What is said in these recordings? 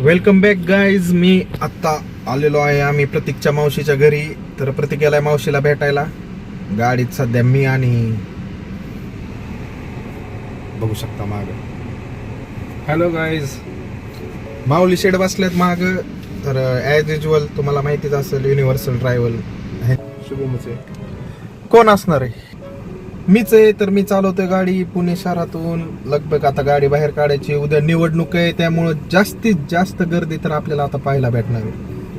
Welcome back guys. मी आत्ता आलेलो आहे आम्ही प्रतीकच्या मावशीच्या घरी. तर प्रतीक गेलाय मावशीला भेटायला. गाडीत सध्या मी आणि बघू शकता माग हॅलो गाईज, माऊली शेड बसल्यात माग. तर ॲज युजल तुम्हाला माहितीच असेल युनिव्हर्सल ड्रायव्हर शुभमचे कोण असणार आहे, मीच आहे. तर मी चालवतोय गाडी पुणे शहरातून. लगभग आता गाडी बाहेर काढायची. उद्या निवडणूक आहे त्यामुळं जास्तीत जास्त गर्दी तर आपल्याला आता पाहायला भेटणार आहे.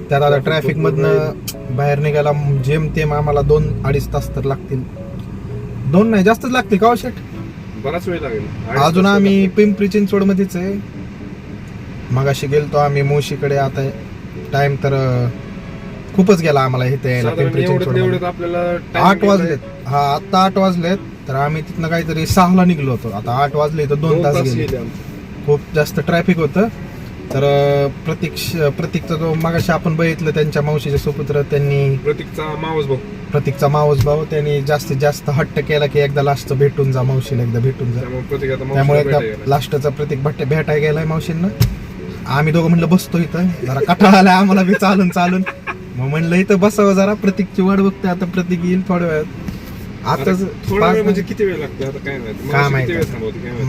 त्यात आता ट्रॅफिक मधनं बाहेर निघायला जेमतेम आम्हाला 2-2.5 तास तर लागतील. 2 नाही जास्तच लागतील का शेट? बराच वेळ लागेल. अजून आम्ही पिंपरी चिंचवड मध्येच आहे. मगाशी गेलतो आम्ही मुळशीकडे. आता टाइम तर खूपच गेला आम्हाला इथे यायला. पिंपरी चिंचवड आपल्याला 8 वाजलेत. हा आत्ता 8 वाजलेत. तर आम्ही तिथनं काहीतरी 6ला निघलो होतो. आता 8 वाजले तर 2 तास गेले. खूप जास्त ट्रॅफिक होतं. तर प्रतीकचा जो मगाशी आपण बघितलं त्यांच्या मावशीचे सुपुत्र, त्यांनी प्रतीकचा मावस भाऊ त्यांनी जास्तीत जास्त हट्ट केला की एकदा लास्टचं भेटून जा मावशीला, एकदा भेटून जा. त्यामुळे एकदा लास्टचा प्रतीक भेटायला गेलाय मावशींना. आम्ही दोघं म्हणलं बसतो इथं, जरा कटाळा आलाय आम्हाला बी चालून चालून. मग म्हणलं इथं बसावं जरा. प्रतीकची वाट बघते आता. प्रतीक येईल थोड्या वेळात. आता म्हणजे किती वेळ लागतो आता काय माहिती.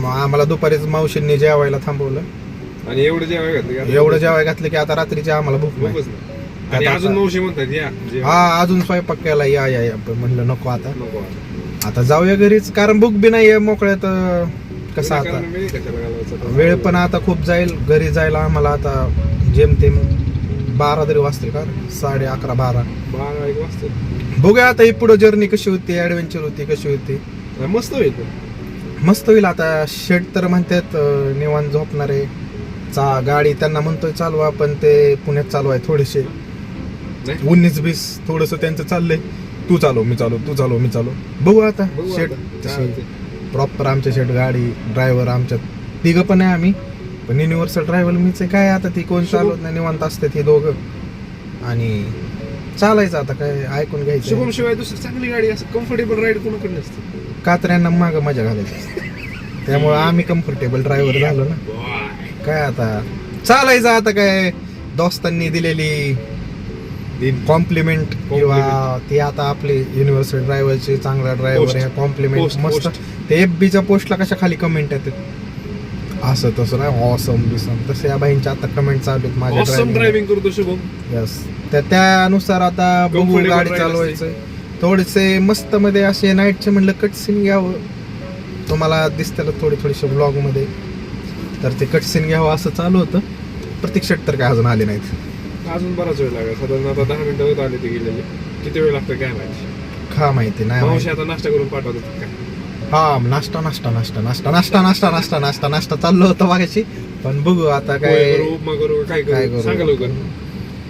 आम्हाला दुपारीच मावशींनी जेवायला थांबवलं आणि एवढं जेवाय घातलं की आता रात्रीची आम्हाला भूक नाही. आणि अजून मावशी म्हणतात या. हा अजून स्वयंपाक केला या म्हणलं नको आता जाऊया घरीच. कारण भूक बी नाहीये मोकळ्यात. कसं आता वेळ पण आता खूप जाईल घरी जायला आम्हाला. आता जेमतेम 12 तरी वाजतील का, 11:30-12 वाजता. बघूया आता ही पुढे जर्नी कशी होती, ऍडव्हेंचर होती कशी होती. मस्त होईल मस्त होईल. आता शेट तर म्हणतात निवांत झोपणार आहे. गाडी त्यांना म्हणतोय चालवा, पण ते पुण्यात चालवाय थोडेसे 19-20 थोडस त्यांचं चाललंय. तू चालव मी चालव, तू चालव मी चालव. बघू आता. शेट प्रॉपर आमच्या शेट गाडी ड्रायव्हर आमच्यात 3 पण आहे आम्ही. पण युनिव्हर्सल ड्रायव्हर मीच आहे. काय आता ती कोण चालवत नाही, निवांत असते ती दोघं. आणि चालायचं आता काय ऐकून घ्यायचं. शुभम शिवाय दुसरी चांगली गाडी असं कम्फर्टेबल राईड कोणाकडे नसते. कात्र्यांना माग मजा घालायची. त्यामुळे आम्ही कम्फर्टेबल ड्रायव्हर झालो ना. काय आता चालायचं. आता काय दोस्तांनी दिलेली कॉम्प्लिमेंट किंवा ती आता आपली युनिव्हर्सल ड्रायव्हरची चांगला ड्रायव्हर ह्या कॉम्प्लिमेंट मस्त. ते FBच्या पोस्टला कशा खाली कमेंट येतात असं तसं नाही ऑसम बिसम, तसं या बाईंच्या आता कमेंट चालू आहेत माझ्या ड्रायव्हिंग करतो शुभम. यस. त्यानुसार आता बघू गाडी चालवायचं. थोडेसे मस्त मध्ये असे नाईटचे म्हणलं कट सीन घ्यावं. तुम्हाला दिसतं थोडीशी ब्लॉग मध्ये. तर ते कट सीन घ्यावं असं चालू होतं. प्रतीक शेट तर काय अजून आले नाहीत. अजून बराच वेळ लागेल. साधारण आता 10 मिनिटं होत आले ते गेलेले. किती वेळ लागतो काय माहिती. का माहिती नाही. मावशी आता नाश्ता करून पाठवतात काय. हा नाश्ता चाललो होतं मागाशी. पण बघू आता काय उपमा करू काय करू सांगा लवकर.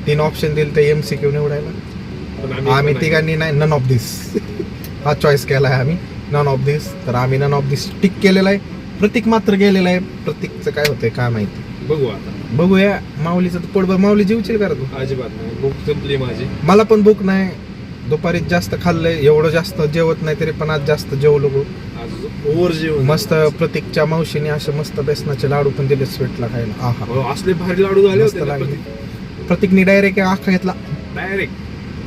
3 ऑप्शन दिले ते MCQ निवडायला. आम्ही तिघांनी नाही नन ऑफ दिस हा चॉईस केलाय आम्ही. नन ऑफ दिस. तर आम्ही नन ऑफ दिस टिक केलेला आहे. प्रतीक मात्र गेलेला आहे. प्रतीकचं काय होतंय काय माहिती. बघू आता. बघूया. माऊलीचं तर पोटभर. माऊली जेवशील का तू? अजिबात नाही. भूक संपली माझी. मला पण भूक नाही. दुपारी जास्त खाल्लंय. एवढं जास्त जेवत नाही तरी पण आज जास्त जेवलो. ओव्हर जेवण. मस्त प्रतीकच्या मावशीने असे मस्त बेसनाचे लाडू पण दिले स्वीटला खायला. आहा असले भारी लाडू झाले होते. प्रतीकने डायरेक्ट आखा घेतला. डायरेक्ट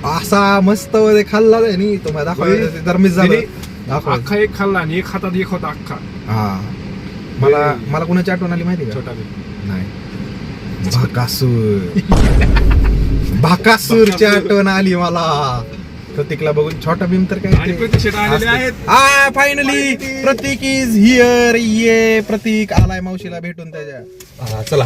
असा मस्त मध्ये खाल्ला नाही. तुम्हाला दाखवायचं तर मिस झालं. अख्खा एक खाल्ला आणि एक हातात एक होता अख्खा. हा मला कोणाची आठवण आली माहिती का? छोटा नाही भाकासूरची आठवण आली मला प्रतीकला बघून. छोटा भीम तर काय फायनली प्रतीक इज हिअर. ये प्रतीक आलाय मावशीला भेटून त्याच्या. चला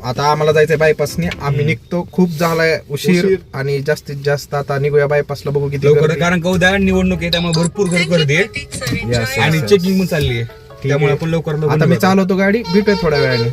आता आम्हाला जायचंय बायपासने. आम्ही निघतो. खूप झालाय उशीर आणि जास्तीत जास्त आता निघूया बायपासला. बघू किती लवकर, कारण का उद्या निवडणूक आहे त्यामुळे भरपूर गर्दी आहे आणि चेकिंग पण चालली आहे. त्यामुळे आपण लवकर आता मी चालवतो गाडी. भेटूया थोड्या वेळाने.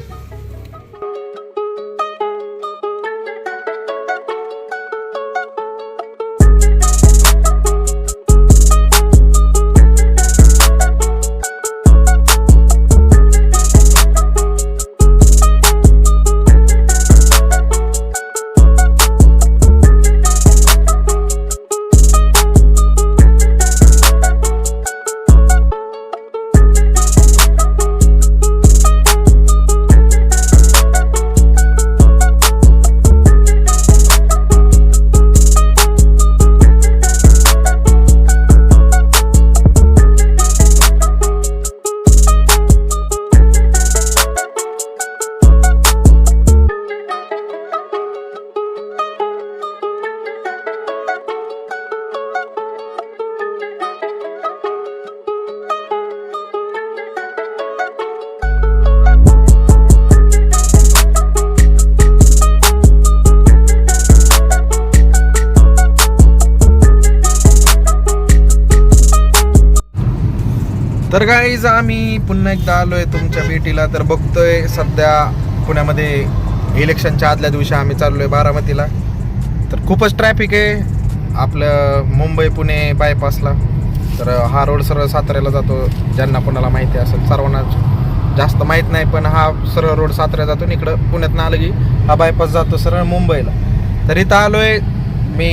तर गाईज आम्ही पुन्हा एकदा आलोय तुमच्या भेटीला. तर बघतोय सध्या पुण्यामध्ये इलेक्शनच्या आदल्या दिवशी आम्ही चाललोय बारामतीला. तर खूपच ट्रॅफिक आहे आपलं मुंबई पुणे बायपासला. तर हा रोड सरळ साताऱ्याला जातो, ज्यांना कोणाला माहिती असेल. सर्वांना जास्त माहीत नाही पण हा सरळ रोड साताऱ्याला जातो आणि इकडं पुण्यातनं आलं की हा बायपास जातो सरळ मुंबईला. तर इथं आलोय मी,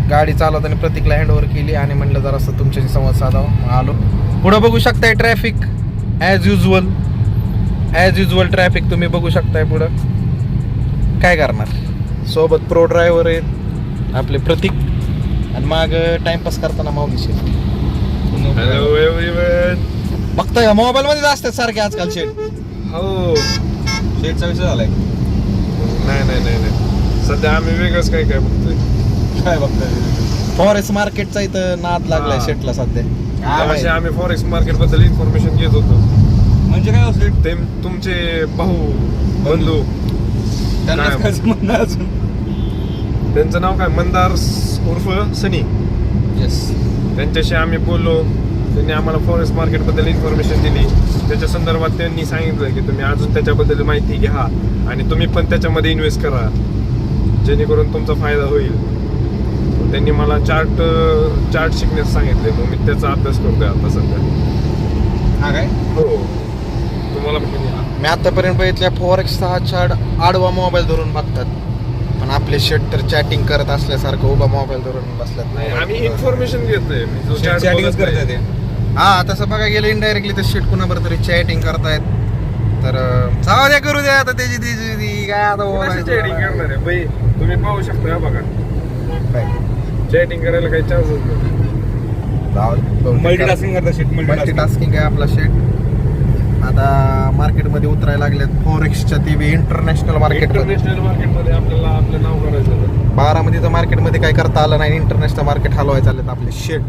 गाडी चालवताना प्रतीकला हँडओव्हर केली आणि म्हणलं जरासं तुमच्याशी संवाद साधावं. आलो पुढं बघू शकताय ट्रॅफिक ॲज युजल ट्रॅफिक तुम्ही बघू शकताय. पुढं काय करणार, सोबत प्रो ड्रायव्हर आहेत आपले प्रतीक आणि माग टाइमपास करताना माऊलीशी. Hello everyone. बघताय का मोबाईल मध्ये असतात सारखे आजकाल शेट. हो, शेटचा विषय झालाय. नाही सध्या आम्ही वेगळंच काय बघतोय. काय बघताय? फॉरेस्ट मार्केटचा इथं नाद लागलाय हा. शेटला सध्या. त्यावेळी आम्ही फॉरेस्ट मार्केट बद्दल इन्फॉर्मेशन घेत होतो. म्हणजे काय असेल ते तुमचे भाऊ बंधू, त्यांना काय? काय संबंध अजून? त्यांचं नाव काय, मंदार उर्फ सनी. येस. त्यांच्याशी आम्ही बोललो. त्यांनी आम्हाला फॉरेस्ट मार्केट बद्दल इन्फॉर्मेशन दिली. त्याच्या संदर्भात त्यांनी सांगितलं की तुम्ही अजून त्याच्याबद्दल माहिती घ्या आणि तुम्ही पण त्याच्यामध्ये इन्व्हेस्ट करा जेणेकरून तुमचा फायदा होईल. त्यांनी मला चार्ट शिकण्यास सांगितले. मग मी त्याचा अभ्यास करतोय आता सध्या. हा काय? हो, तुम्हाला मी आतापर्यंत बघितल्या फॉरेक्सचा हा चार्ट आडवा मोबाईल धरून बघतात, पण आपले शेट तर चॅटिंग करत असल्यासारखं उभा मोबाईल धरून बसल्यात. नाही, आम्ही इन्फॉर्मेशन घेतोय. मी जो chart चॅटिंगच बघत करताय नाही. ते. हा तसं बघा गेलं इनडायरेक्टली तर शेट कुणाबरोबर तरी चॅटिंग करतायत. तर जाऊ द्या, करू द्या आता त्याची ती काय आता कोणाशी बोलायचं. चॅटिंग करणार आहे बाई? तुम्ही पाहू शकता बघा, काय? चॅटिंग करायला काही चान्सच नाही. मल्टीटास्किंग करता शेट. मल्टीटास्किंग आहे आपला शेट. आता मार्केटमध्ये उतरायला लागलेत फॉरेक्सच्या ती इंटरनॅशनल मार्केटमध्ये. इंटरनॅशनल मार्केटमध्ये आपल्याला आपलं नाव करायचं होतं. बारामतीचं मार्केटमध्ये काय करता आलं नाही, इंटरनॅशनल मार्केट हलवायचं चाललेत आपले शेट.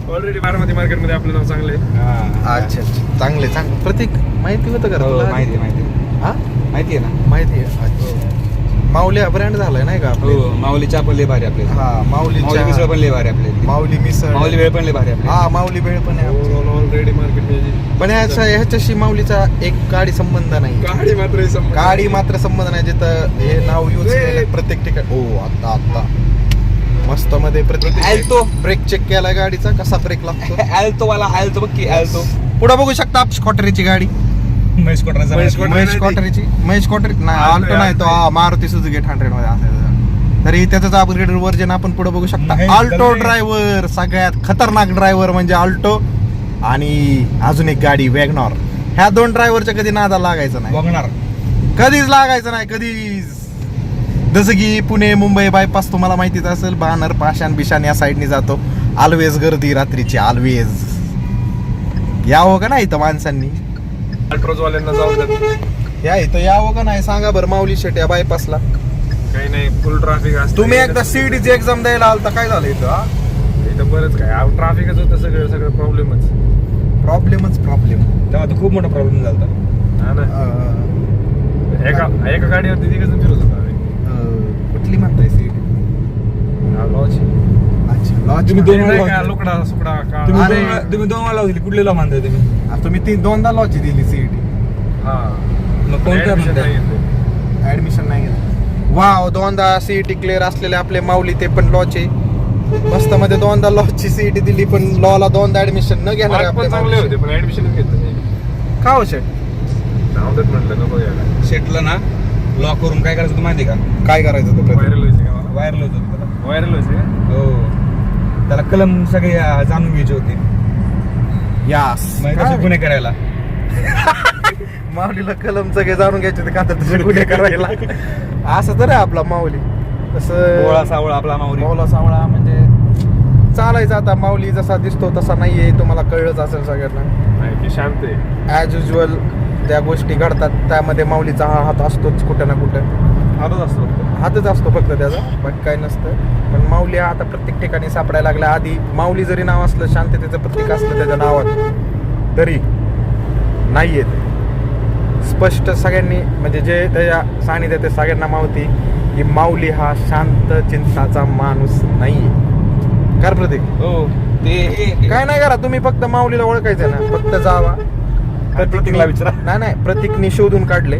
ऑलरेडी बारामती मार्केटमध्ये आपलं नाव चांगलं आहे. अच्छा चांगले प्रतीक माहिती होतं का तुला? माहिती हा आहे ना. माहिती आहे. अच्छा. माऊली हा ब्रँड झालाय नाही का आपले? हो, माऊली चहा पण लय भारी आपले. हा माऊली मिसळ माऊली पण लय भारी आपले. माऊली मिसळ, माऊली वेळ पण लय भारी आपले. हा माऊली भेळ पण आहे आमची. ऑलरेडी मार्केट पण ह्याच्याशी माऊलीचा एक गाडी संबंध नाही. गाडी मात्र गाडी मात्र संबंध नाही. जिथं हे नाव यूज केलं प्रत्येक ठिकाणी. हो आता मस्त मध्ये प्रत्येक Alto. ब्रेक चेक केला गाडीचा, कसा ब्रेक लागतो. ॲल्तो वाला ॲल्तो बघ की ॲल्तो. पुढे बघू शकता स्कॉटरीची गाडी. महेश कोटराचा. महेश कॉटरी नाही, Alto ऑल्टो नाही तो Alto. मारुती सुझुकी 800 मध्ये असायचा. तरी त्याच अपग्रेड व्हर्जन आपण पुढे बघू शकता. महेश ऑल्टो दलवे. ड्रायव्हर, सगळ्यात खतरनाक ड्रायव्हर म्हणजे ऑल्टो. आणि अजून एक गाडी वॅगनॉर. ह्या दोन ड्रायव्हरच्या कधी नादा लागायचं नाही, बघणार. कधीच लागायचं नाही कधीच. जसं की पुणे मुंबई बायपास तुम्हाला माहितीच असेल, बानर पाषाण बिशान या साईडनी जातो. ऑलवेज गर्दी रात्रीची, ऑलवेज. यावं का नाही इथं माणसांनी? अल्ट्रोजवाल्यांना जाऊन जात या इथं यावं का नाही सांगा बरं माऊली शेट या बायपासला. काही नाही, फुल ट्रॅफिक असतं. तुम्ही एकदा सीईटीची एक्झाम द्यायला आलता, काय झालं इथं? हा? इथं बरंच काय ट्रॅफिकच होतं. सगळं प्रॉब्लेमच. प्रॉब्लेम. तेव्हा तर खूप मोठा प्रॉब्लेम झाला. हा ना. एका गाडीवरती तिघ जण फिरत होतो आम्ही. कुठली म्हणताय सीईटी? हा, लॉज. अच्छा लॉज. तुम्ही दोन- नाही का, लुकडा सुकडा का. तुम्ही दोन वाला होती कुठली ला मानताय तुम्ही? तुम्ही दोनदा लॉची दिली सीईटी. हा, मग कोणत्या Admission म्हणताय? नाही घेतलं. ऍडमिशन नाही घेतलं. वाव, दोनदा सीईटी क्लिअर असलेले आपले माऊली, ते पण लॉचे. मस्त मध्ये दोनदा लॉची सीईटी दिली, पण लॉला दोनदा ऍडमिशन न घेणार Mark आपले पण चांगले होते पण ऍडमिशन घेतलं नाही. का हो शेट? नाव देत म्हटलं नको यायला. शेटला ना लॉक करून काय करायचं तुम्ही माहिती का? काय करायचं होतं प्रतीक? व्हायरल व्हायचे का मला? व्हायरल होत होतं त्याला. व्हायरल व्हायचे का? हो, त्याला कलम सगळे जाणून घ्यायचे होते. यास मग तसे गुन्हे करायला. माऊलीला कलम सगळे जाणून घ्यायचे होते का तर तुझे गुन्हे करायला. असं तर आहे आपला माऊली. तसं गोळा सावळा आपला माऊली. माऊला सावळा म्हणजे चालायचं. आता माऊली जसा दिसतो तसा नाहीये, तुम्हाला कळलंच असेल सगळ्यांना. नाही, ती शांत आहे. ॲज युजल त्या गोष्टी घडतात, त्यामध्ये माऊलीचा हा हात असतोच कुठं ना कुठं. हातच असतो. हातच असतो फक्त त्याचा, बाकी काय नसतं. पण माऊली हा आता प्रत्येक ठिकाणी सापडायला लागला. आधी माऊली जरी नाव असलं, शांततेचं प्रतीक असलं त्याच्या नावात, तरी नाही येत स्पष्ट सगळ्यांनी, म्हणजे जे त्याच्या सानिध्यात ते सगळ्यांना मावती की माऊली हा शांत चिंताचा माणूस नाही. कर प्रतीक. हो, ते काय नाही करा तुम्ही, फक्त माऊलीला ओळखायचं ना, फक्त जावा. प्रतीकला विचारा. नाही प्रतीकने शोधून काढले,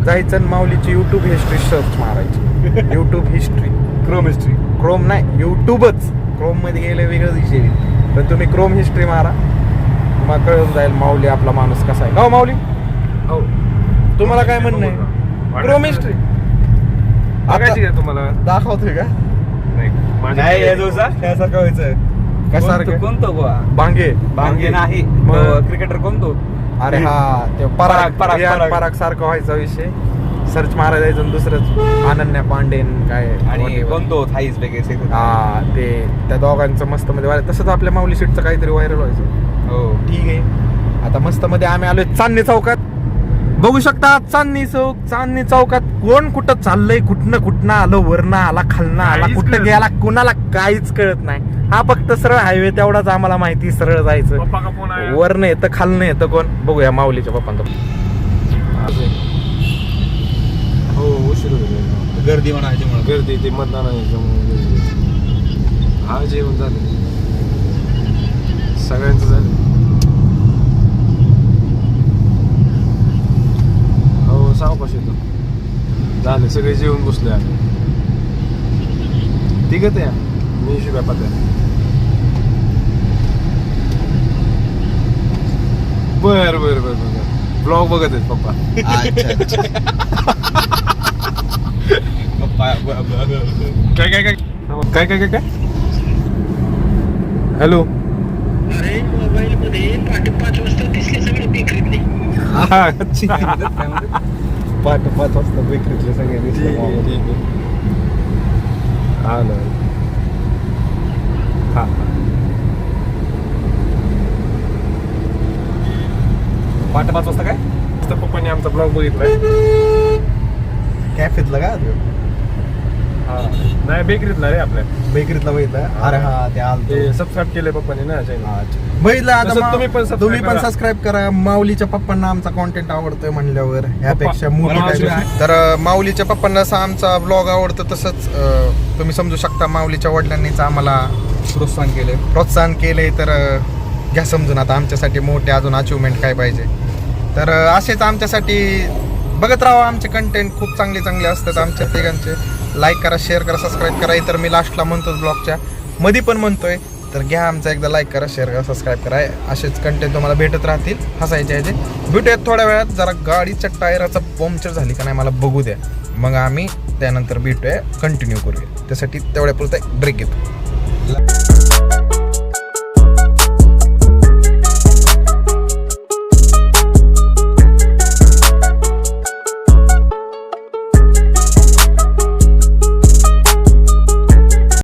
जायचं आणि माऊलीची युट्यूब हिस्ट्री सर्च मारायची. YouTube history, Chrome history. Chrome नाही, युट्यूबच. क्रोम मध्ये गेले वेगळंच विषय, पण तुम्ही क्रोम हिस्ट्री मारा, मग कळून जाईल माऊली आपला माणूस कसा आहे. हो माऊली, हो तुम्हाला काय म्हणणं आहे? क्रोम हिस्ट्री बघायची का तुम्हाला? दाखवतोय का? नाही नाही त्यासारखं व्हायचं. कसारखं? कोणतो भांगे भांगे नाही, मग? क्रिकेटर कोणतो? अरे हा ते पराग सारखं व्हायचा विषय. सर्च मारायला जायचं आणि दुसरंच अनन्या पांडेन काय आणि कोणतो थाईज वगैरे. हा ते त्या दोघांचं मस्त मध्ये व्हायला. तसंच आपल्या माऊली सीटचं काहीतरी व्हायरल व्हायचं. हो ठीक आहे, आता मस्त मध्ये आम्ही आलोय चांदणी चौकात. बघू शकता चांदणी चौकात कोण कुठं चाललंय, कुठनं आलं, वरनं आला, खालनं आला, काहीच कुठं कळत गेला, कुणाला काहीच कळत नाही. हा फक्त सरळ हायवे तेवढाच आम्हाला माहिती, सरळ जायचं. पप्पा का फोन आहे? वरनं येतं खालनं येतं कोण, बघूया माऊलीच्या पप्पांचं. हो उशीर होईल. गर्दी म्हणायची म्हणून. गर्दी ते मतदान हा जेवण झालं सगळ्यांचं झालं. हो सावकाश येतो झाले, सगळे जेवण बसले आम्ही. तिघत आहे मी शिवाय पात्या. बर ब्लॉग बघत आहेत पप्पा. काय हॅलो. अरे मोबाईल मध्ये 5:30 वाजता दिसले सगळे बेकरीतले. पाच वाजता बेकरीतले सगळे दिसले. आलं हा. पाठ 5 वाजता काय? पप्पाने आमचा ब्लॉग बघितलाय. कॅफेतला का नाही बेकरीतला रे आपल्या. बेकरीतला बघितलं. अरे हा ते आलं ते सबस्क्राईब केले पप्पाने ना चॅनल. बघितलं. आता तसं तुम्ही पण subscribe तुम्ही पण करा. सबस्क्राईब करा. माऊलीच्या पप्पांना आमचा कॉन्टेंट आवडतोय म्हणल्यावर ह्यापेक्षा पप्पा- मोठी मला काय. तर माऊलीच्या पप्पांना असा आमचा ब्लॉग आवडतो, तसंच तुम्ही समजू शकता माऊलीच्या वडिलांनीच आम्हाला प्रोत्साहन केलंय. तर घ्या समजून, आता आमच्यासाठी मोठे अजून अचिव्हमेंट काय पाहिजे. तर असेच आमच्यासाठी बघत राहा. आमचे कंटेंट खूप चांगले असतात आमच्या तिघांचे. लाईक करा, शेअर करा, सबस्क्राईब करा. तर मी लास्टला म्हणतोच, ब्लॉगच्या मध्ये पण म्हणतोय. तर घ्या आमचा एकदा लाईक करा, शेअर करा, सबस्क्राईब करा. असेच कंटेंट तुम्हाला भेटत राहतील हसायचे ह्याचे. भेटूयात थोड्या वेळात. जरा गाडीच्या टायराचा पंक्चर झाली का नाही मला बघू द्या, मग आम्ही त्यानंतर भेटूया, कंटिन्यू करूया. त्यासाठी तेवढ्यापुरता एक ब्रेक घेतो.